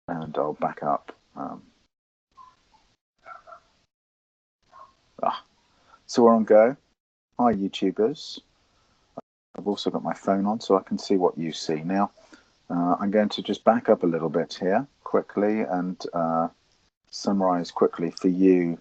and I'll back up. So we're on go. Hi, YouTubers. I've also got my phone on so I can see what you see. Now, I'm going to just back up a little bit here quickly and summarize quickly for you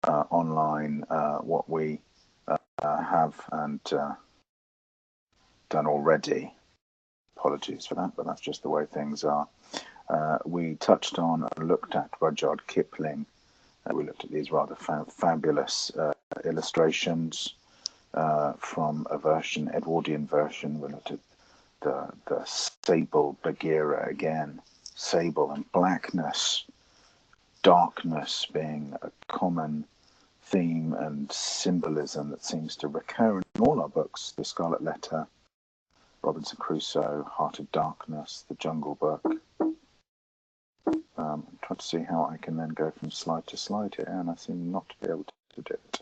online what we have and done already. Apologies for that, but that's just the way things are. We touched on and looked at Rudyard Kipling. We looked at these rather fabulous illustrations from a version, Edwardian version. We looked at the sable Bagheera again, sable and blackness, darkness being a common theme and symbolism that seems to recur in all our books. The Scarlet Letter, Robinson Crusoe, Heart of Darkness, The Jungle Book. I'm trying to see how I can then go from slide to slide here, and I seem not to be able to do it.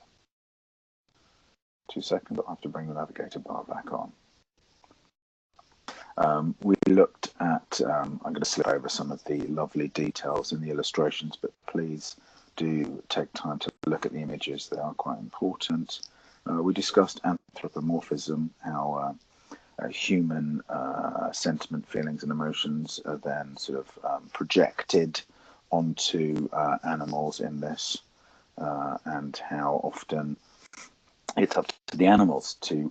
2 seconds, I'll have to bring the navigator bar back on. We looked at, I'm going to slip over some of the lovely details in the illustrations, but please do take time to look at the images. They are quite important. We discussed anthropomorphism, how human sentiment, feelings and emotions are then sort of projected onto animals in this, and how often it's up to the animals to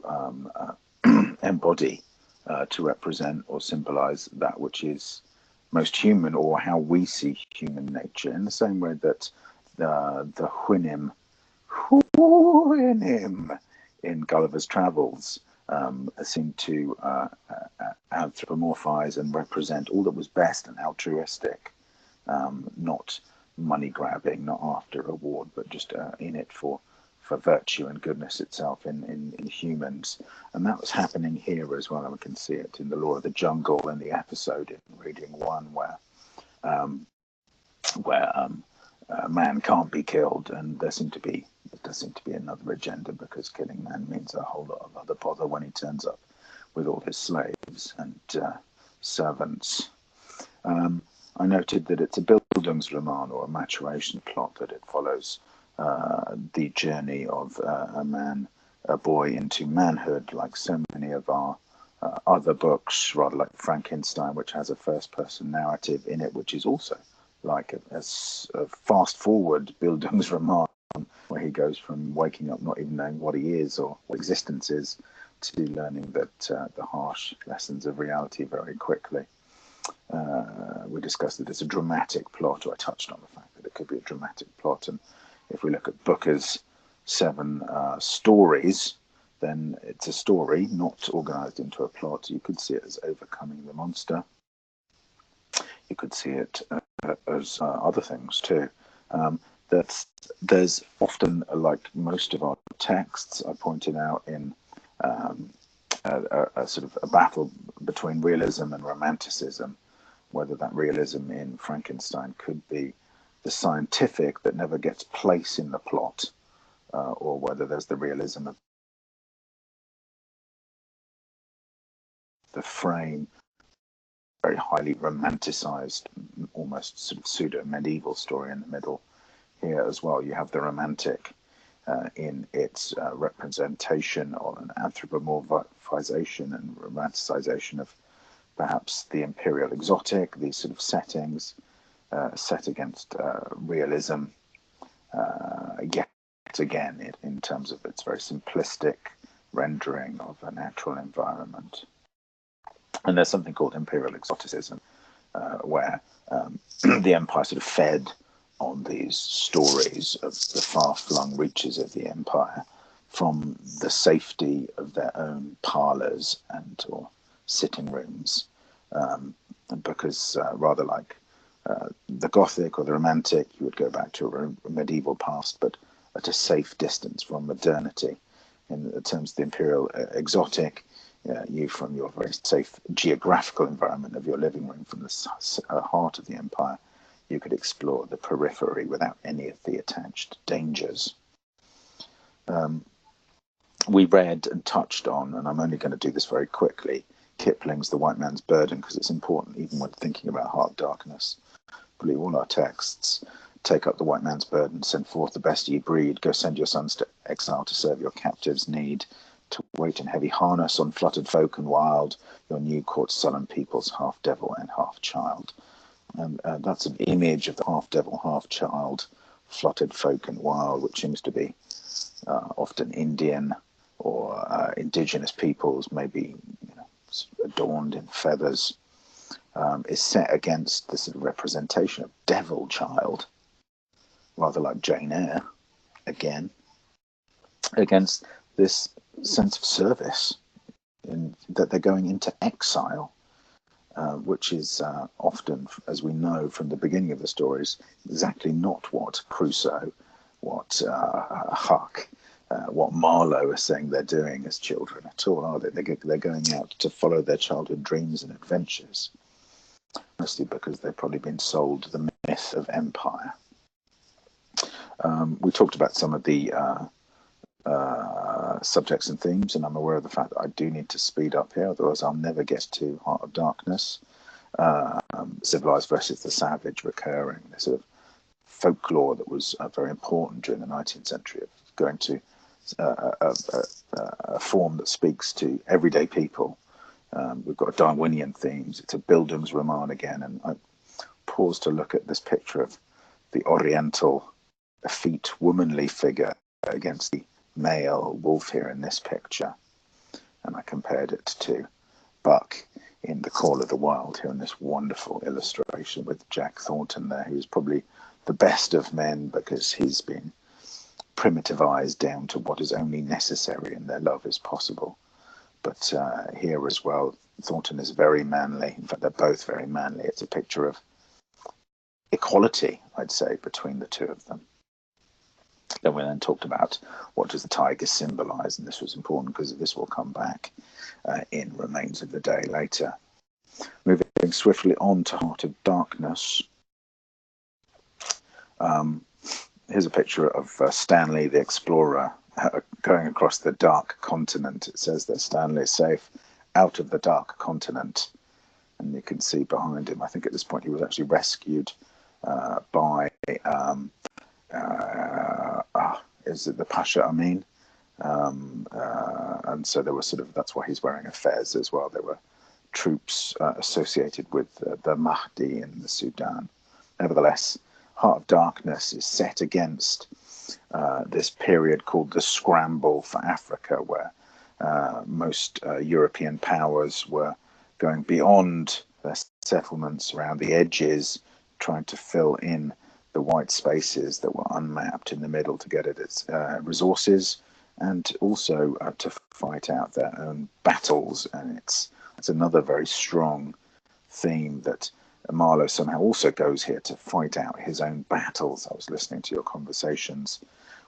embody, to represent or symbolize that which is most human, or how we see human nature, in the same way that the Hwynnim in Gulliver's Travels seemed to anthropomorphize and represent all that was best and altruistic, not money grabbing, not after reward, but just in it for virtue and goodness itself in humans. And that was happening here as well, and we can see it in The Law of the Jungle in the episode in Reading 1 where man can't be killed, and there seems to be another agenda, because killing man means a whole lot of other bother when he turns up with all his slaves and servants. I noted that it's a Bildungsroman, or a maturation plot, that it follows the journey of a boy into manhood, like so many of our other books, rather like Frankenstein, which has a first-person narrative in it, which is also like a fast-forward Bildungsroman, where he goes from waking up not even knowing what he is or what existence is, to learning that the harsh lessons of reality very quickly. We discussed that it's a dramatic plot, or I touched on the fact that it could be a dramatic plot. And if we look at Booker's 7 stories, then it's a story not organized into a plot. You could see it as overcoming the monster. You could see it as other things too. There's often, like most of our texts, I pointed out, in a sort of a battle between realism and romanticism, whether that realism in Frankenstein could be the scientific that never gets place in the plot, or whether there's the realism of the frame, very highly romanticized, almost sort of pseudo-medieval story in the middle. Here as well, you have the romantic in its representation of an anthropomorphization and romanticization of perhaps the imperial exotic, these sort of settings set against realism, yet again in terms of its very simplistic rendering of a natural environment. And there's something called imperial exoticism, where the empire sort of fed on these stories of the far-flung reaches of the empire from the safety of their own parlors and or sitting rooms, because rather like the Gothic or the Romantic, you would go back to a medieval past, but at a safe distance from modernity. In terms of the imperial exotic, you, from your very safe geographical environment of your living room, from the heart of the empire, you could explore the periphery without any of the attached dangers. We read and touched on, and I'm only going to do this very quickly, Kipling's The White Man's Burden, because it's important even when thinking about heart darkness. Believe all our texts. Take up the white man's burden, send forth the best ye breed, go send your sons to exile to serve your captives' need, to wait in heavy harness on fluttered folk and wild, your new caught sullen peoples, half devil and half child. And that's an image of the half devil, half child, fluttered folk and wild, which seems to be often Indian or indigenous peoples, maybe adorned in feathers, is set against this sort of representation of devil child, rather like Jane Eyre, again, against this sense of service, that they're going into exile, which is often, as we know from the beginning of the stories, exactly not what Crusoe, what Huck, what Marlowe are saying they're doing as children at all, are they? They're going out to follow their childhood dreams and adventures, mostly because they've probably been sold the myth of empire. We talked about some of the subjects and themes, and I'm aware of the fact that I do need to speed up here, otherwise I'll never get to Heart of Darkness. Civilized versus the savage recurring, this sort of folklore that was very important during the 19th century, of going to a form that speaks to everyday people. We've got Darwinian themes. It's a Bildungsroman again, and I paused to look at this picture of the Oriental, effete, womanly figure against the male wolf here in this picture, and I compared it to Buck in The Call of the Wild here in this wonderful illustration with Jack Thornton there, who's probably the best of men because he's been primitivized down to what is only necessary and their love is possible. But here as well, Thornton is very manly. In fact, they're both very manly. It's a picture of equality, I'd say, between the two of them. Then we then talked about what does the tiger symbolize, and this was important because this will come back in Remains of the Day later. Moving swiftly on to Heart of Darkness. Here's a picture of Stanley the explorer going across the dark continent. It says that Stanley is safe out of the dark continent, and you can see behind him, I think at this point he was actually rescued by is it the Pasha Amin? And so there was sort of, that's why he's wearing a fez as well. There were troops associated with the Mahdi in the Sudan. Nevertheless, Heart of Darkness is set against this period called the Scramble for Africa, where most European powers were going beyond their settlements around the edges, trying to fill in the white spaces that were unmapped in the middle to get at its resources, and also to fight out their own battles. And it's another very strong theme that Marlowe somehow also goes here to fight out his own battles. I was listening to your conversations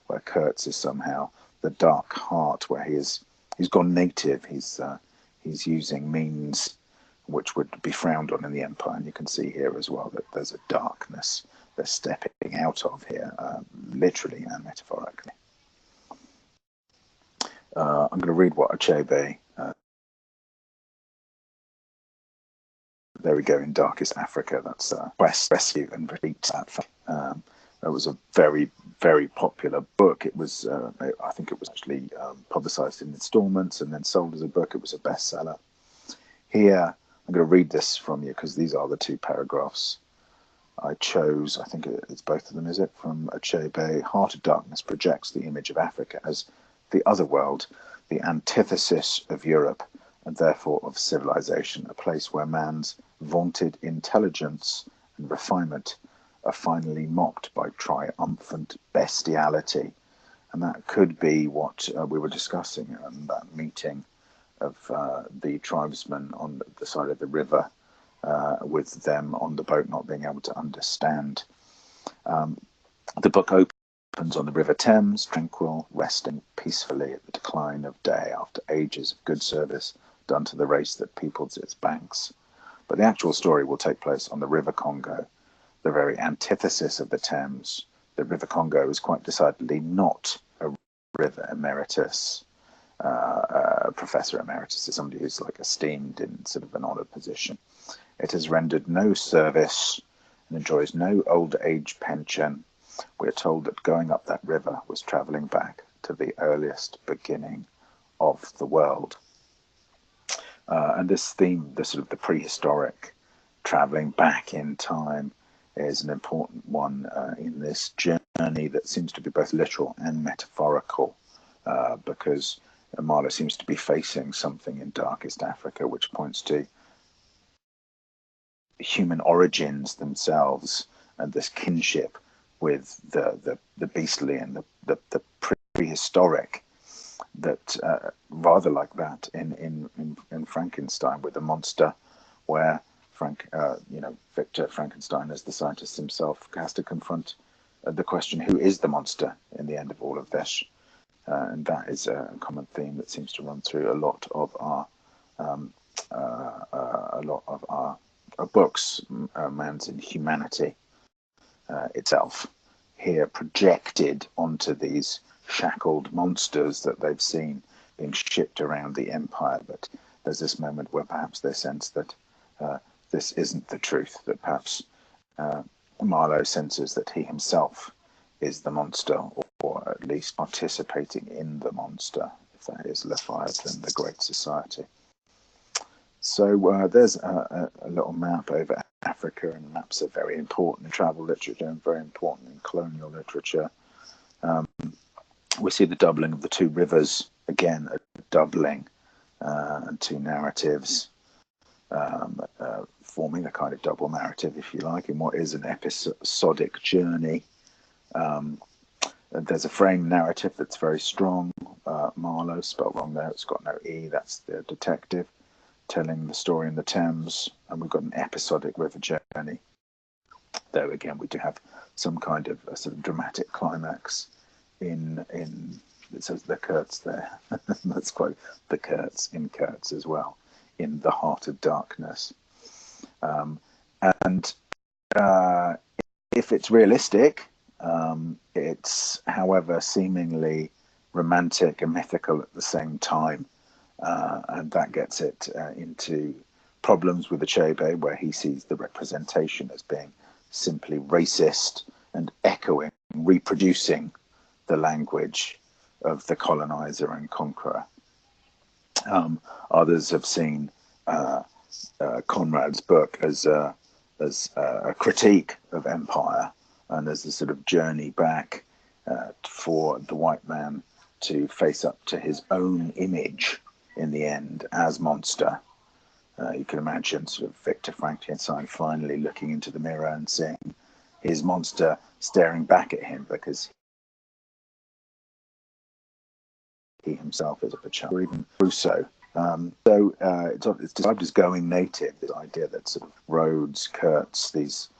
where Kurtz is somehow the dark heart, where he's gone native. He's using means which would be frowned on in the empire, and you can see here as well that there's a darkness they're stepping out of here, literally and metaphorically. I'm going to read what Achebe, there we go, in Darkest Africa, that's Quest, Rescue and Retreat. It was a very, very popular book. It was, I think it was actually publicized in installments and then sold as a book. It was a bestseller. Here, I'm going to read this from you because these are the two paragraphs I chose. I think it's both of them, is it? From Achebe. Heart of Darkness projects the image of Africa as the other world, the antithesis of Europe, and therefore of civilization, a place where man's vaunted intelligence and refinement are finally mocked by triumphant bestiality. And that could be what we were discussing in that meeting of the tribesmen on the side of the river, with them on the boat not being able to understand. The book opens on the River Thames, tranquil, resting peacefully at the decline of day after ages of good service done to the race that peoples its banks. But the actual story will take place on the River Congo, the very antithesis of the Thames. The River Congo is quite decidedly not a river emeritus. Professor Emeritus is somebody who's like esteemed in sort of an honoured position. It has rendered no service and enjoys no old age pension. We're told that going up that river was travelling back to the earliest beginning of the world. And this theme, the sort of the prehistoric, travelling back in time, is an important one in this journey that seems to be both literal and metaphorical, because Marlowe seems to be facing something in darkest Africa which points to human origins themselves and this kinship with the beastly and the prehistoric, that rather like that in Frankenstein, with the monster, where Victor Frankenstein, as the scientist himself, has to confront the question, who is the monster in the end of all of this? And that is a common theme that seems to run through a lot of our books. Man's Inhumanity itself here projected onto these shackled monsters that they've seen being shipped around the empire. But there's this moment where perhaps they sense that this isn't the truth, that perhaps Marlowe senses that he himself is the monster, or at least participating in the monster, if that is Leviathan, the Great Society. So there's a little map over Africa, and maps are very important in travel literature and very important in colonial literature. We see the doubling of the two rivers, again, a doubling, and two narratives, forming a kind of double narrative, if you like, in what is an episodic journey. There's a frame narrative that's very strong. Marlowe, spelled wrong there, it's got no E, that's the detective telling the story in the Thames, and we've got an episodic river journey. There again, we do have some kind of a sort of dramatic climax in it says the Kurtz there. Let's quote the Kurtz in Kurtz as well, in the heart of darkness. And if it's realistic, it's, however, seemingly romantic and mythical at the same time. And that gets it into problems with Achebe, where he sees the representation as being simply racist and echoing, reproducing the language of the colonizer and conqueror. Others have seen Conrad's book as a critique of empire, and as a sort of journey back for the white man to face up to his own image in the end as monster. You can imagine sort of Victor Frankenstein finally looking into the mirror and seeing his monster staring back at him, because he himself is a child, or even Rousseau. It's described as going native, this idea that sort of Rhodes, Kurtz, these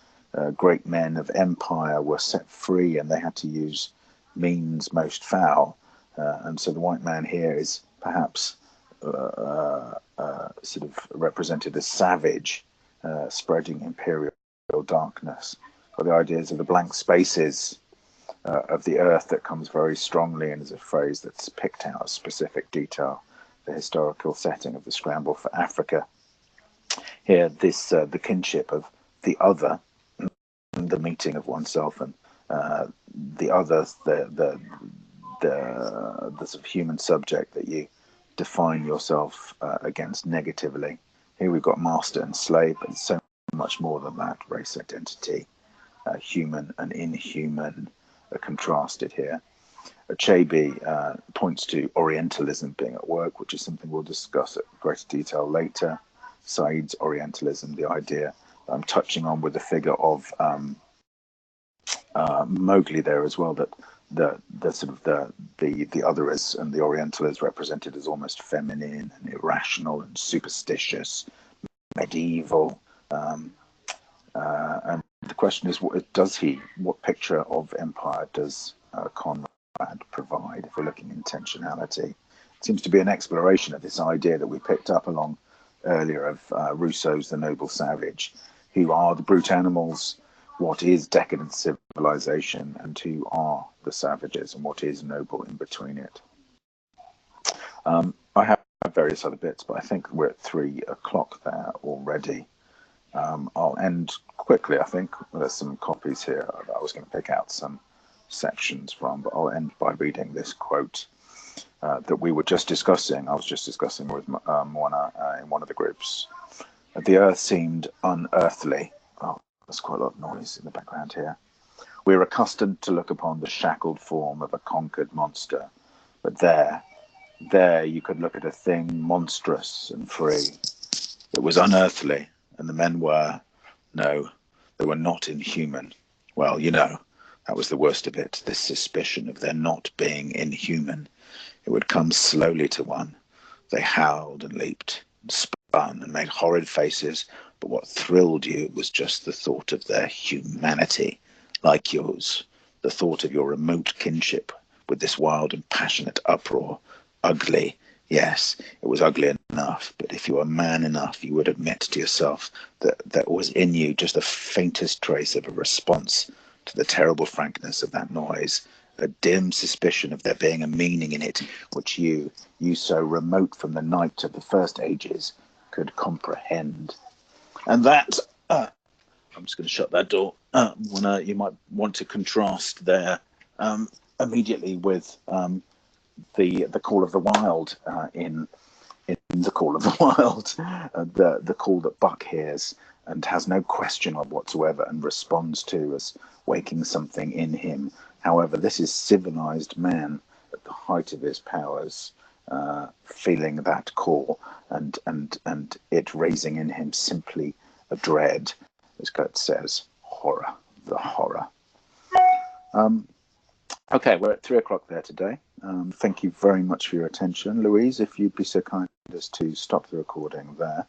great men of empire were set free and they had to use means most foul. And so the white man here is perhaps sort of represented as savage, spreading imperial darkness. Or the ideas of the blank spaces of the earth that comes very strongly and is a phrase that's picked out of specific detail, the historical setting of the scramble for Africa. Here, this the kinship of the other, the meeting of oneself and the other, the sort of human subject that you define yourself against negatively. Here we've got master and slave, but it's so much more than that. Race identity, human and inhuman, are contrasted here. Achebe points to Orientalism being at work, which is something we'll discuss at greater detail later. Said's Orientalism, the idea that I'm touching on with the figure of Mowgli there as well, that the sort of the other is, and the Oriental is represented as almost feminine and irrational and superstitious, medieval, and the question is, what picture of empire does Conrad provide? If we're looking at intentionality, it seems to be an exploration of this idea that we picked up along earlier of Rousseau's The Noble Savage. Who are the brute animals? What is decadent civilization? And who are the savages? And what is noble in between it? I have various other bits, but I think we're at 3 o'clock there already. I'll end quickly. I think there's some copies here that I was going to pick out some sections from, but I'll end by reading this quote that we were just discussing. I was just discussing with Moana in one of the groups. The earth seemed unearthly. Oh, there's quite a lot of noise in the background here. We're accustomed to look upon the shackled form of a conquered monster, but there you could look at a thing monstrous and free. It was unearthly, and the men were, no, they were not inhuman. Well, that was the worst of it, this suspicion of their not being inhuman. It would come slowly to one. They howled and leaped, and spun and made horrid faces, but what thrilled you was just the thought of their humanity, like yours, the thought of your remote kinship with this wild and passionate uproar. Ugly, yes, it was ugly enough, but if you were man enough, you would admit to yourself that there was in you just the faintest trace of a response to the terrible frankness of that noise, a dim suspicion of there being a meaning in it which you so remote from the night of the first ages, could comprehend. And that, I'm just going to shut that door, you might want to contrast there immediately with the Call of the Wild in the Call of the Wild, the call that Buck hears and has no question of whatsoever and responds to as waking something in him. However, this is civilized man at the height of his powers, feeling that call and it raising in him simply a dread, as Kurt says, horror, the horror. Okay, we're at 3 o'clock there today. Thank you very much for your attention. Louise, if you'd be so kind as to stop the recording there.